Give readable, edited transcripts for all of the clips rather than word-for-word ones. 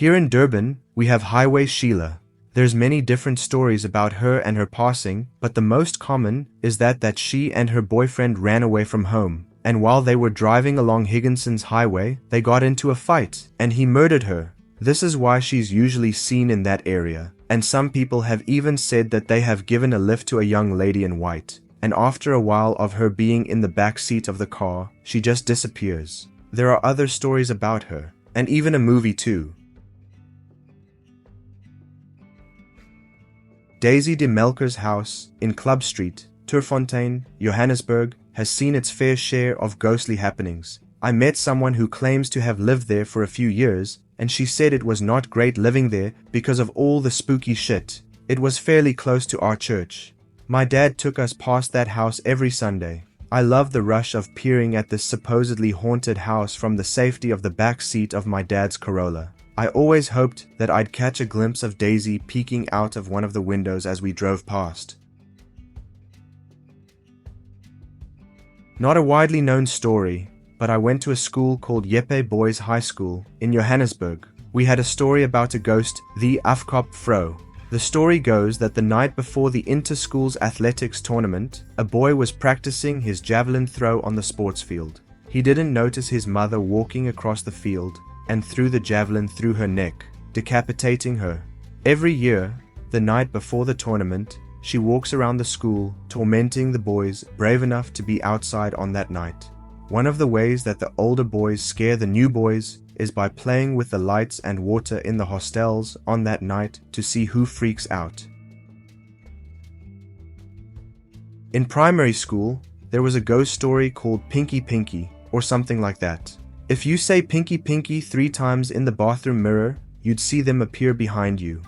Here in Durban, we have Highway Sheila. There's many different stories about her and her passing, but the most common is that she and her boyfriend ran away from home, and while they were driving along Higginson's highway, they got into a fight, and he murdered her. This is why she's usually seen in that area, and some people have even said that they have given a lift to a young lady in white, and after a while of her being in the back seat of the car, she just disappears. There are other stories about her, and even a movie too. Daisy de Melker's house in Club Street, Turfontein, Johannesburg, has seen its fair share of ghostly happenings. I met someone who claims to have lived there for a few years, and she said it was not great living there because of all the spooky shit. It was fairly close to our church. My dad took us past that house every Sunday. I love the rush of peering at this supposedly haunted house from the safety of the back seat of my dad's Corolla. I always hoped that I'd catch a glimpse of Daisy peeking out of one of the windows as we drove past. Not a widely known story, but I went to a school called Jeppe Boys High School in Johannesburg. We had a story about a ghost, the Afkop Vrouw. The story goes that the night before the inter-schools athletics tournament, a boy was practicing his javelin throw on the sports field. He didn't notice his mother walking across the field and threw the javelin through her neck, decapitating her. Every year, the night before the tournament, she walks around the school, tormenting the boys brave enough to be outside on that night. One of the ways that the older boys scare the new boys is by playing with the lights and water in the hostels on that night to see who freaks out. In primary school, there was a ghost story called Pinky Pinky, or something like that. If you say Pinky Pinky 3 times in the bathroom mirror, you'd see them appear behind you.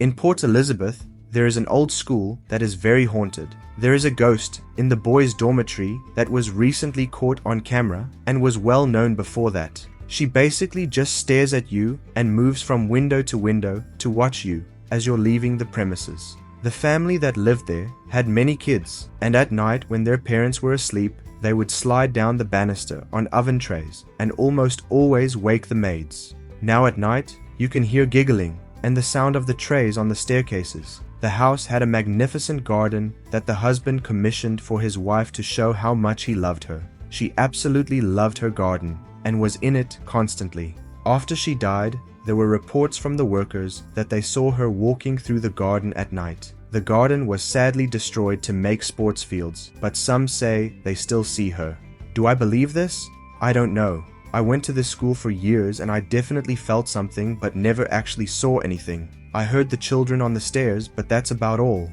In Port Elizabeth, there is an old school that is very haunted. There is a ghost in the boys' dormitory that was recently caught on camera and was well known before that. She basically just stares at you and moves from window to window to watch you as you're leaving the premises. The family that lived there had many kids, and at night when their parents were asleep, they would slide down the banister on oven trays and almost always wake the maids. Now at night, you can hear giggling and the sound of the trays on the staircases. The house had a magnificent garden that the husband commissioned for his wife to show how much he loved her. She absolutely loved her garden and was in it constantly. After she died, there were reports from the workers that they saw her walking through the garden at night. The garden was sadly destroyed to make sports fields, but some say they still see her. Do I believe this? I don't know. I went to this school for years and I definitely felt something but never actually saw anything. I heard the children on the stairs, but that's about all.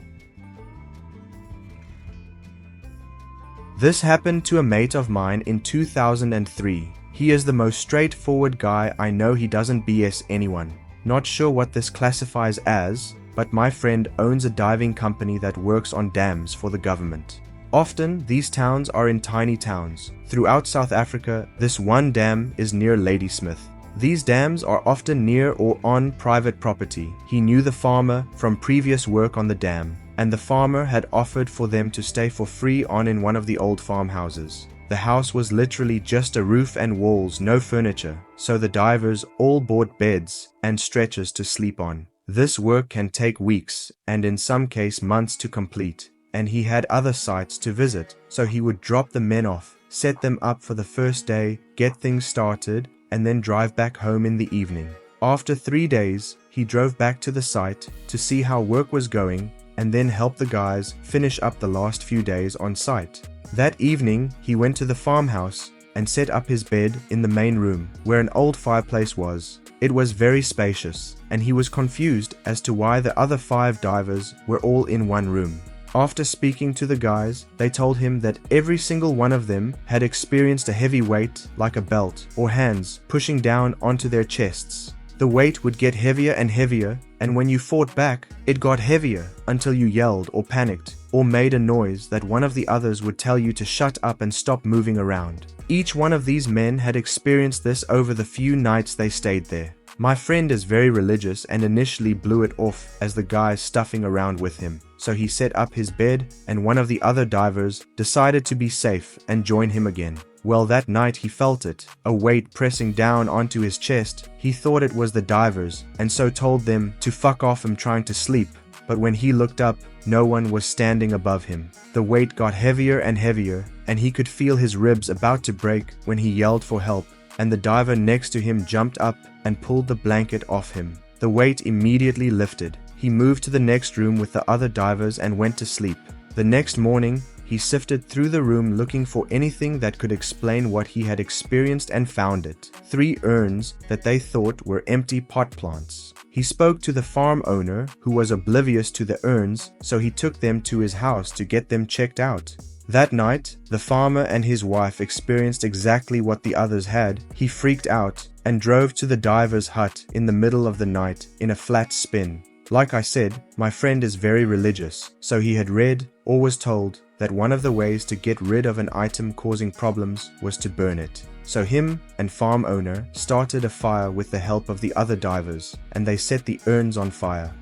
This happened to a mate of mine in 2003. He is the most straightforward guy I know. He doesn't BS anyone. Not sure what this classifies as, but my friend owns a diving company that works on dams for the government. Often, these towns are in tiny towns. Throughout South Africa, this one dam is near Ladysmith. These dams are often near or on private property. He knew the farmer from previous work on the dam, and the farmer had offered for them to stay for free on in one of the old farmhouses. The house was literally just a roof and walls, no furniture, so the divers all bought beds and stretchers to sleep on. This work can take weeks, and in some case months to complete, and he had other sites to visit, so he would drop the men off, set them up for the first day, get things started, and then drive back home in the evening. After 3 days, he drove back to the site to see how work was going, and then help the guys finish up the last few days on site. That evening, he went to the farmhouse and set up his bed in the main room, where an old fireplace was. It was very spacious, and he was confused as to why the other 5 divers were all in one room. After speaking to the guys, they told him that every single one of them had experienced a heavy weight, like a belt, or hands, pushing down onto their chests. The weight would get heavier and heavier, and when you fought back, it got heavier until you yelled or panicked, or made a noise that one of the others would tell you to shut up and stop moving around. Each one of these men had experienced this over the few nights they stayed there. My friend is very religious and initially blew it off as the guys stuffing around with him, so he set up his bed and one of the other divers decided to be safe and join him again. Well, that night he felt it, a weight pressing down onto his chest. He thought it was the divers, and so told them to fuck off him trying to sleep. But when he looked up, no one was standing above him. The weight got heavier and heavier, and he could feel his ribs about to break when he yelled for help, and the diver next to him jumped up and pulled the blanket off him. The weight immediately lifted. He moved to the next room with the other divers and went to sleep. The next morning, he sifted through the room looking for anything that could explain what he had experienced and found it. 3 urns that they thought were empty pot plants. He spoke to the farm owner, who was oblivious to the urns, so he took them to his house to get them checked out. That night, the farmer and his wife experienced exactly what the others had. He freaked out and drove to the diver's hut in the middle of the night in a flat spin. Like I said, my friend is very religious, so he had read or was told that one of the ways to get rid of an item causing problems was to burn it. So him and farm owner started a fire with the help of the other divers, and they set the urns on fire.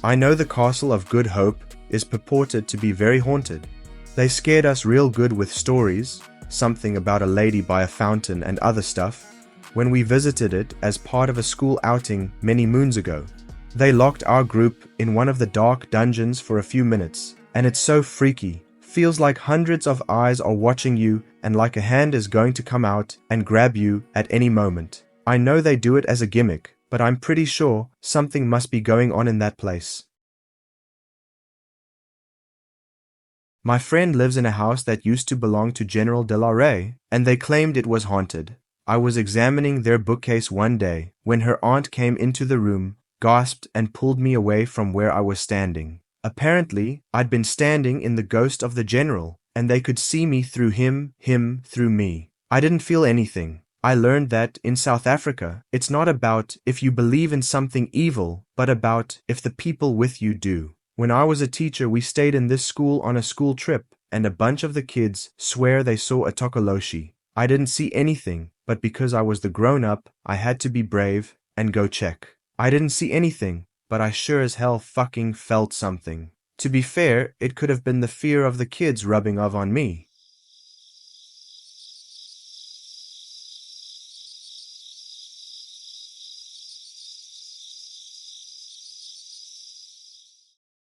I know the castle of Good Hope is purported to be very haunted. They scared us real good with stories, something about a lady by a fountain and other stuff, when we visited it as part of a school outing many moons ago. They locked our group in one of the dark dungeons for a few minutes, and it's so freaky. Feels like hundreds of eyes are watching you and like a hand is going to come out and grab you at any moment. I know they do it as a gimmick, but I'm pretty sure something must be going on in that place. My friend lives in a house that used to belong to General de la Rey, and they claimed it was haunted. I was examining their bookcase one day when her aunt came into the room, gasped and pulled me away from where I was standing. Apparently, I'd been standing in the ghost of the general, and they could see me through him through me. I didn't feel anything. I learned that in South Africa, it's not about if you believe in something evil, but about if the people with you do. When I was a teacher, we stayed in this school on a school trip, and a bunch of the kids swear they saw a tokoloshi. I didn't see anything, but because I was the grown-up, I had to be brave and go check. I didn't see anything, but I sure as hell fucking felt something. To be fair, it could have been the fear of the kids rubbing off on me.